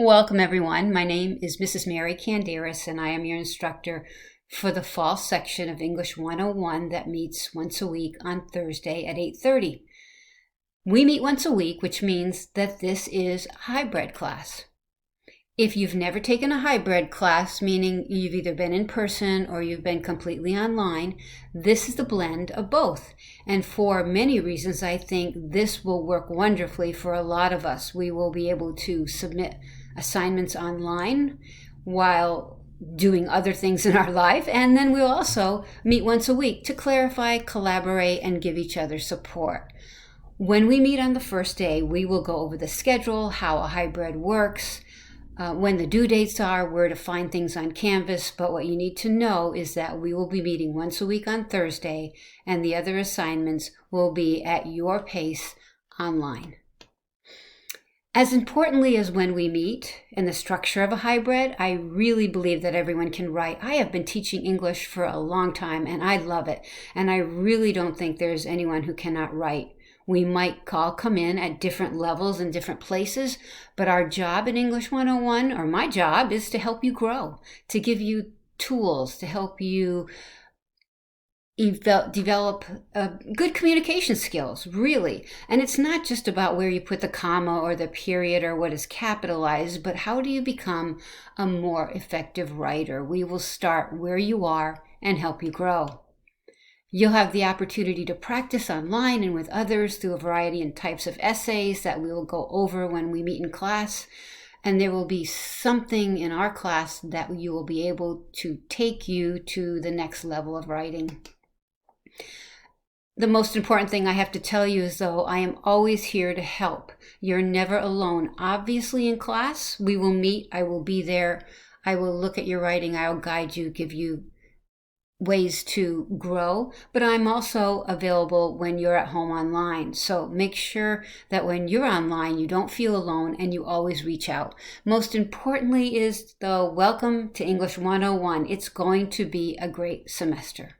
Welcome, everyone. My name is Mrs. Mary Canderas, and I am your instructor for the fall section of English 101 that meets once a week on Thursday at 8:30. We meet once a week, which means that this is a hybrid class. If you've never taken a hybrid class, meaning you've either been in person or you've been completely online, this is the blend of both. And for many reasons, I think this will work wonderfully for a lot of us. We will be able to submit assignments online while doing other things in our life. And then we'll also meet once a week to clarify, collaborate, and give each other support. When we meet on the first day, we will go over the schedule, how a hybrid works, when the due dates are, where to find things on Canvas. But what you need to know is that we will be meeting once a week on Thursday, and the other assignments will be at your pace online. As importantly as when we meet and the structure of a hybrid, I really believe that everyone can write. I have been teaching English for a long time, and I love it. And I really don't think there's anyone who cannot write. We might all come in at different levels and different places, but our job in English 101, or my job, is to help you grow, to give you tools, to help you develop good communication skills, really. And it's not just about where you put the comma or the period or what is capitalized, but how do you become a more effective writer? We will start where you are and help you grow. You'll have the opportunity to practice online and with others through a variety and types of essays that we will go over when we meet in class. And there will be something in our class that you will be able to take you to the next level of writing. The most important thing I have to tell you is, though, I am always here to help. You're never alone. Obviously, in class, we will meet. I will be there. I will look at your writing. I will guide you, give you ways to grow, but I'm also available when you're at home online. So make sure that when you're online, you don't feel alone and you always reach out. Most importantly is, though, welcome to English 101. It's going to be a great semester.